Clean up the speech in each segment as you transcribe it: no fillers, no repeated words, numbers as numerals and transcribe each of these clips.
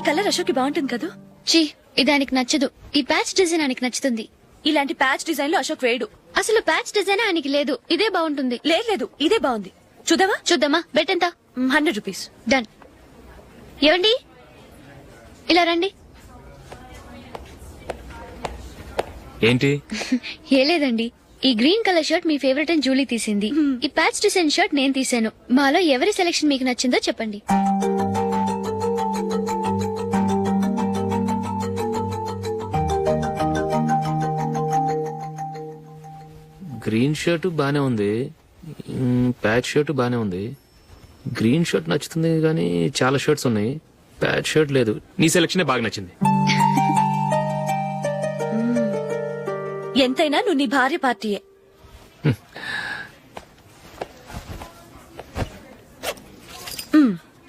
Colour Ashok బాగుంటుంది కదా. చీ, ఇది ఆయనకి నచ్చదు. ఈ ప్యాచ్ డిజైన్ ఆయనకి నచ్చుతుంది. ఇలాంటి ప్యాచ్ డిజైన్ లో అశోక్ వేయడు. అసలు ప్యాచ్ డిజైన్ ఆయనకి లేదు. ఇదే బాగుంటుంది. లేదు, ఇదే బాగుంది. చూద్దామా? చూద్దామా. బెట్ ఎంత? 100 రూపీస్. డన్. ఏవండి, ఇలా రండి. ఏంటి? ఏ లేదండి, ఈ గ్రీన్ కలర్ షర్ట్ మీ ఫేవరెట్ అని జూలీ తీసింది. ఈ ప్యాచ్ డిజైన్ షర్ట్ నేను తీసాను. మాలో ఎవరి సెలెక్షన్ మీకు నచ్చిందో చెప్పండి. గ్రీన్ షర్ట్ బానే ఉంది, ప్యాచ్ షర్ట్ బానే ఉంది. గ్రీన్ షర్ట్ నచ్చుతుంది కానీ చాలా షర్ట్స్ ఉన్నాయి, ప్యాచ్ షర్ట్ లేదు. నీ సెలెక్షన్ బాగా నచ్చింది. ఎంతైనా నువ్వు నీ భార్య పార్టీయే.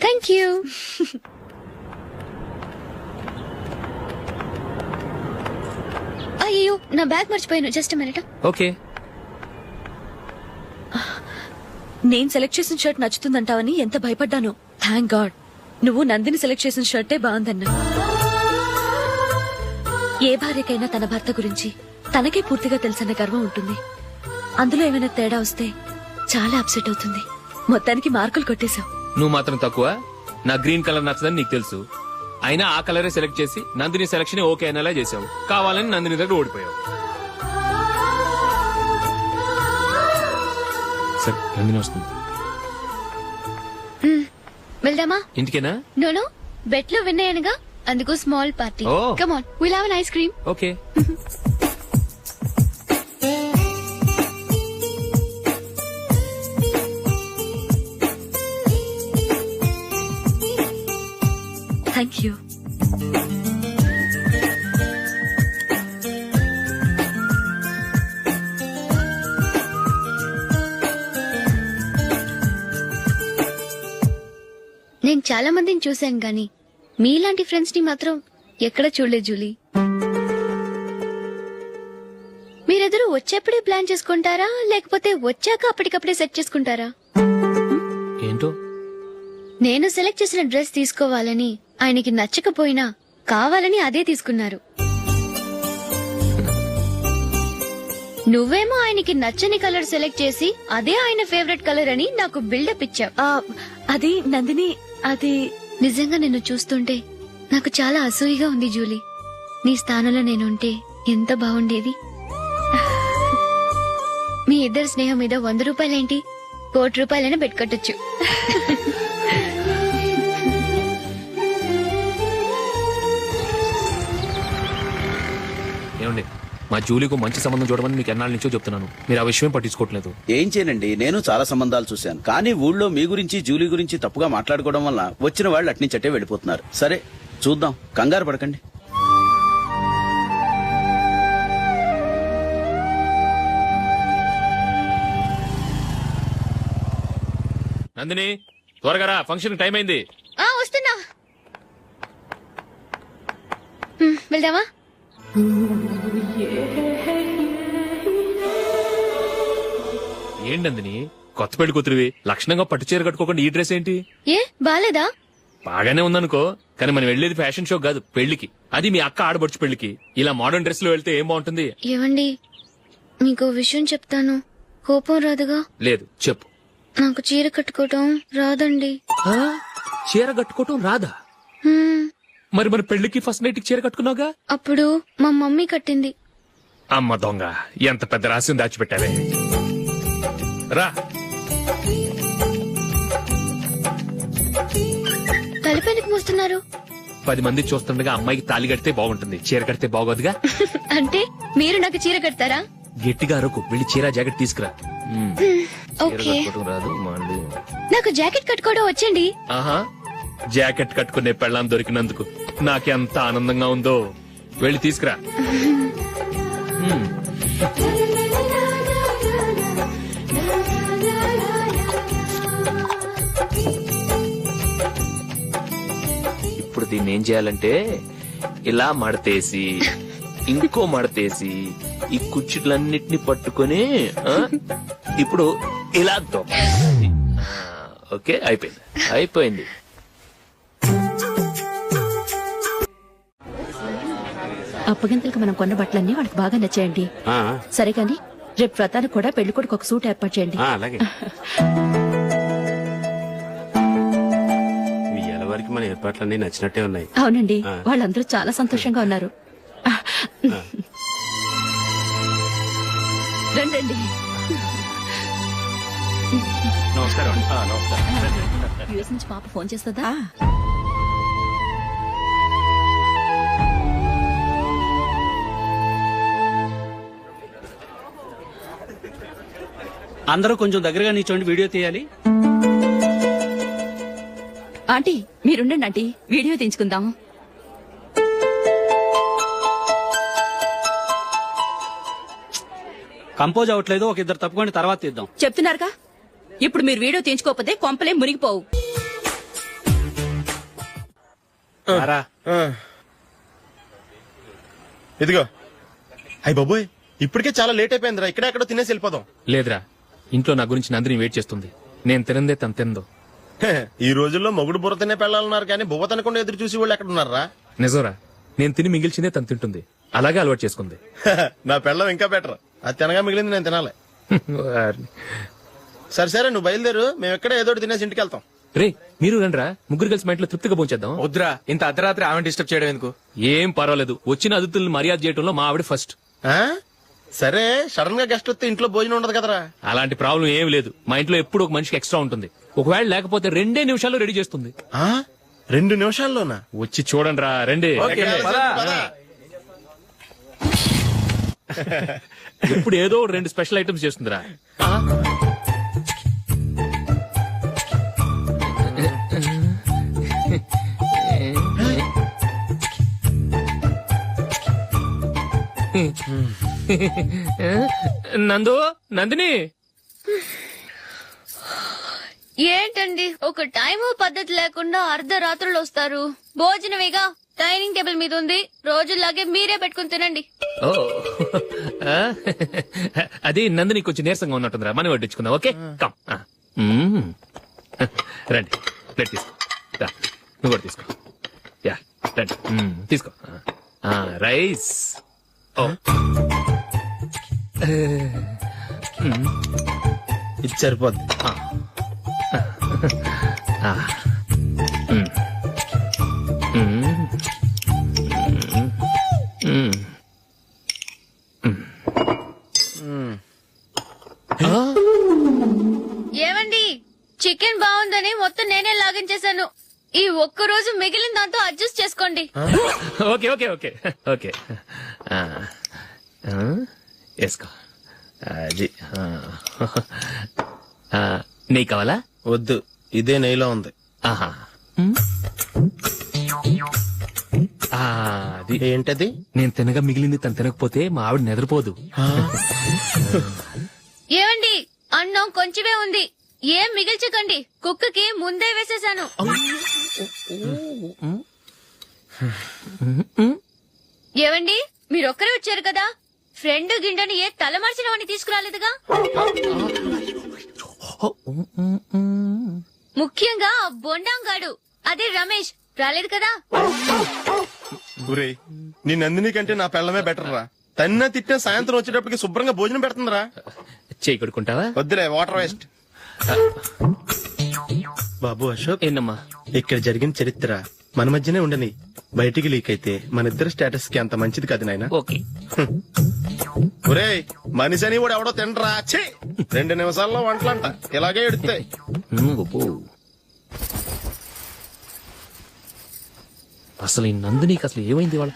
Thank you. అయ్యో, నా బ్యాగ్ మర్చిపోయాను. Just minute. ఓకే. నేను సెలెక్ట్ చేసిన షర్ట్ నచ్చుతుందంటావని ఎంత భయపడ్డాను. థ్యాంక్ గాడ్ నువ్వు నందిని సెలెక్ట్ చేసిన షర్టే బాగుందన్నా. ఏ భార్యకైనా తన భర్త గురించి తనకే పూర్తిగా తెలుసన్న గర్వం ఉంటుంది. అందులో ఏమైనా తేడా వస్తే చాలా అప్సెట్ అవుతుంది. మొత్తానికి మార్కులు కొట్టేశావు. నువ్వు మాత్రం తక్కువ. నా గ్రీన్ కలర్ నచ్చదని నీకు తెలుసు, అయినా ఆ కలరే సెలెక్ట్ చేసి నందిని సెలెక్షన్ ఓకే అనేలా చేసావు. కావాలని నందిని దగ్గర ఓడిపోయావు. సరే, నందిని వస్తుంది. వెళ్దామా? ఇంటికేనా? నోను, బెట్ లో విన్ అయ్యానుగా, అందుకు small party. Oh. Come on, will have an ice cream. Okay. Thank you. నేను చాలా మందిని చూశాను గాని మీలాంటి ఫ్రెండ్స్ ని మాత్రం ఎక్కడ చూడలేదు జూలీ. మీరెదరూ వచ్చేప్పుడే ప్లాన్ చేసుకుంటారా, లేకపోతే వచ్చాక అప్పటికప్పుడే సెట్ చేసుకుంటారా? ఏంటో, నేను సెలెక్ట్ చేసిన డ్రెస్ తీసుకోవాలని ఆయనకి నచ్చకపోయినా కావాలని అదే తీసుకున్నారు. నువ్వేమో ఆయనకి నచ్చని కలర్ సెలెక్ట్ చేసి అదే ఆయన ఫేవరెట్ కలర్ అని నాకు బిల్డప్ ఇచ్చావు. అది నందిని, అది నిజంగా నిన్ను చూస్తుంటే నాకు చాలా అసూయగా ఉంది జూలీ. నీ స్థానంలో నేనుంటే ఎంత బాగుండేది. మీ ఇద్దరు స్నేహం మీద 100 రూపాయలేంటి, 1 కోటి రూపాయలైనా పెట్టుకట్టొచ్చు. ఏమండి, మా జూలీకు మంచి సంబంధం చూడమని మీకు ఎన్నాళ్ళ నుంచో చెప్తున్నాను, మీరు ఆ విషయం పట్టించుకోవట్లేదు. ఏం చేయనండి, నేను చాలా సంబంధాలు చూశాను, కానీ ఊళ్ళో మీ గురించి జూలీ గురించి తప్పుగా మాట్లాడుకోవడం వల్ల వచ్చిన వాళ్ళు అట్నుంచటే వెళ్ళిపోతున్నారు. సరే చూద్దాం, కంగారు పడకండి. నందిని, త్వరగా రా, ఫంక్షన్ టైం అయింది. వస్తున్నా. వెళ్దామా? ఏంటి నందిని, కొత్త పెళ్లి కూతురివి, లక్షణంగా పట్టు చీర కట్టుకోకుండా ఈ డ్రెస్ ఏంటి? ఏ బాలేదా? బాగానే ఉందనుకో, కానీ మనం వెళ్లేది ఫ్యాషన్ షో కాదు, పెళ్లికి. అది మీ అక్క ఆడబడుచు పెళ్లికి. ఇలా మోడర్న్ డ్రెస్ లో వెళ్తే ఏం బాగుంటుంది? ఏవండి, మీకు విషయం చెప్తాను, కోపం రాదుగా? లేదు, చెప్పు. నాకు చీర కట్టుకోవటం రాదండి. చీర కట్టుకోవటం రాదా? మరి మన పెళ్లికి ఫస్ట్ నైట్ చీర కట్టుకున్నావుగా? అప్పుడు మా మమ్మీ కట్టింది. అమ్మ దొంగ, ఎంత పెద్ద రహస్యం దాచిపెట్టావే. రా. తలపెందుకు మోస్తున్నారు? 10 మంది చూస్తుండగా అమ్మాయికి తాళి కడితే బాగుంటుంది, చీర కడితే బాగోదుగా. అంటే మీరు నాకు చీర కడతారా? గట్టిగా అరకు, వెళ్ళి చీర జాకెట్ తీసుకురా. ఓకే. రాదు మళ్ళీ. నాకు జాకెట్ కట్టుకోవడం వచ్చండి. ఆహా, జాకెట్ కట్టుకునే పెళ్ళాం దొరికినందుకు నాకెంత ఆనందంగా ఉందో. వెళ్ళి తీసుకురా. ఇప్పుడు దీన్ని ఏం చేయాలంటే, ఇలా మడతేసి ఇంకో మడతేసి ఈ కుర్చీలన్నిటిని పట్టుకొని ఇప్పుడు ఇలా దొక్కాలి. ఓకే, అయిపోయింది. అప్పగింతలకు మనం కొన్న బట్టలన్నీ వాళ్ళకి బాగా నచ్చాయండి. సరే కానీ రేపు వ్రతానికి కూడా పెళ్లి కొడుకు ఒక సూట్ ఏర్పాటు చేయండి. అలాగే. మీ ఎలవరికి మన ఏర్పాట్లన్నీ నచ్చినట్టే ఉన్నాయి. అవునండి, వాళ్ళందరూ చాలా సంతోషంగా ఉన్నారు. రండి. నమస్కారం. యూఎస్ నుంచి పాప ఫోన్ చేస్తుందా? అందరూ కొంచెం దగ్గరగా నిల్చోండి, వీడియో తీయాలి. ఆంటీ మీరుండండి ఆంటీ, వీడియో తీయించుకుందాం. కంపోజ్ అవ్వట్లేదు, ఒక ఇద్దరు తప్పుకొని తర్వాత తీద్దాం. చెప్తున్నారుగా, ఇప్పుడు మీరు వీడియో తీయించుకోకపోతే కొంపలే మునిగిపోవు. ఇదిగో. అయ్య బాబోయ్, ఇప్పటికే చాలా లేట్ అయిపోయిందిరా. ఇక్కడ ఎక్కడో తినేసి వెళ్ళిపోదాం. లేదురా, ఇంట్లో నా గురించి నందిని వెయిట్ చేస్తుంది. నేను తినందే తను తిందో. హే, ఈ రోజుల్లో మొగుడు బుర్ర తినే పెళ్ళాలన్నారు కానీ బువ్వ తినకుండా ఎదురు చూసి వాళ్ళు ఎక్కడ ఉన్నారా? నిజంరా, నేను తిని మిగిల్చిందే తను తింటుంది. అలాగే అలవాటు చేసుకుంది. నా పెళ్ళం ఇంకా బెటర్. అది తినగా మిగిలింది నేను తినాలి. సరే సరే, నువ్వు బయలుదేరు. మేము ఎక్కడ ఏదో ఒకటి తినేసి ఇంటికి వెళ్తాం. రే, మీరు రండిరా, ముగ్గురు కలిసి మా ఇంట్లో తృప్తిగా పోంచేద్దాం. వద్దురా, ఇంత అర్ధరాత్రి ఆమె డిస్టర్బ్ చేయడం ఎందుకు? ఏం పర్వాలేదు, వచ్చిన అతిథులను మర్యాద చేయడంలో మా ఆవిడ ఫస్ట్. ఆ? సరే, సడన్ గా గెస్ట్ వస్తే ఇంట్లో భోజనం ఉండదు కదరా. అలాంటి ప్రాబ్లం ఏం లేదు. మా ఇంట్లో ఎప్పుడు ఒక మనిషికి ఎక్స్ట్రా ఉంటుంది. ఒకవేళ లేకపోతే 2 నిమిషాల్లో రెడీ చేస్తుంది. ఆ? 2 నిమిషాల్లోనా? వచ్చి చూడండి రా, రండి. ఇప్పుడు ఏదో 2 స్పెషల్ ఐటమ్స్ చేస్తుందిరా. నందిని ఏంటండి ఒక టైము పద్ధతి లేకుండా అర్ధరాత్రులు వస్తారు. భోజనమేగా డైనింగ్ టేబుల్ మీద ఉంది, రోజుల్లాగే మీరే పెట్టుకుని తినండి. ఓ, అది నందిని కొంచెం నీరసంగా ఉన్నట్టుందిరా, మనం వడ్డించుకుందాం. Okay, come. రండి, ప్లేట్ తీసుకో. రా, నువ్వు కూడా తీసుకో. యా, రండి, తీసుకో. రైస్. ఓ, ఇది సరిపోద్ది. ఏమండి, చికెన్ బాగుందని మొత్తం నేనే లాగించేశాను. ఈ ఒక్క రోజు మిగిలిన దాంతో అడ్జస్ట్ చేసుకోండి. Okay okay okay okay. వేసుకో. అది నెయ్యి కావాలా? వద్దు, ఇదే నెయ్యిలో ఉంది. ఆహా, అది ఏంటది? నేను తినగా మిగిలింది తను తినకపోతే మా ఆవిడ నిద్రపోదు. ఏమండి, అన్నం కొంచెమే ఉంది, ఏం మిగిల్చకండి. కుక్కకి ముందే వేసేశాను. ఏవండి, మీరొక్కరే వచ్చారు కదా, ఫ్రెండ్ గిండెని ఏ తలమార్చినవని తీసుకురాలేదుగా. ముఖ్యంగా ఆ బొండాంగాడు, అదే రమేష్, రాలేదు కదా. గురేయ్, నీ నందిని కంటే నా పెళ్ళమే బెటర్ రా. తన్న తిట్టిన సాయంత్రం వచ్చేటప్పటికి శుభ్రంగా భోజనం పెడుతుందిరా. చేయి కొడుకుంటావా? వద్దులే, వాటర్ వేస్ట్. బాబు అశోక్, ఏంటమ్మా? ఇక్కడ జరిగిన చరిత్ర మన మధ్యనే ఉండని, బయటికి లీక్ అయితే మన ఇద్దరు స్టేటస్ కి అంత మంచిది కాదు నాయన. ఓకే. ఒరేయ్, మనిషి అని కూడా ఎవడో తినరా. 2 నిమిషాల్లో వంటలంట ఇలాగే ఎడుతాయి. అసలు ఈ నందినికి అసలు ఏమైంది? వాళ్ళ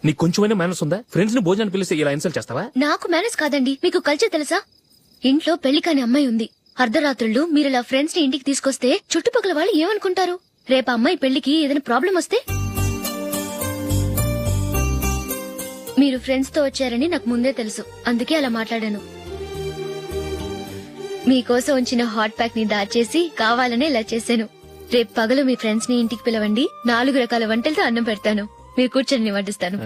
నీకు కొంచెమైనా మేనస్ ఉందా? ఫ్రెండ్స్ ని భోజనాన్ని పిలిస్తే ఇలా ఇన్సల్ట్ చేస్తావా? నాకు మేనేజ్ కాదండి, మీకు కల్చర్ తెలుసా? ఇంట్లో పెళ్లి కాని అమ్మాయి ఉంది. అర్ధరాత్రుళ్ళు మీరు ఇలా ఫ్రెండ్స్ ని ఇంటికి తీసుకొస్తే చుట్టుపక్కల వాళ్ళు ఏమనుకుంటారు? రేపు అమ్మాయి పెళ్లికి ఏదైనా ప్రాబ్లం వస్తే? మీరు ఫ్రెండ్స్ తో వచ్చారని నాకు ముందే తెలుసు, అందుకే అలా మాట్లాడాను. మీకోసం ఉంచిన హాట్ ప్యాక్ ని దాచేసి కావాలనే ఇలా చేశాను. రేపు పగలు మీ ఫ్రెండ్స్ ని ఇంటికి పిలవండి, 4 రకాల వంటలతో అన్నం పెడతాను. మీరు కూర్చొని వడ్డిస్తాను.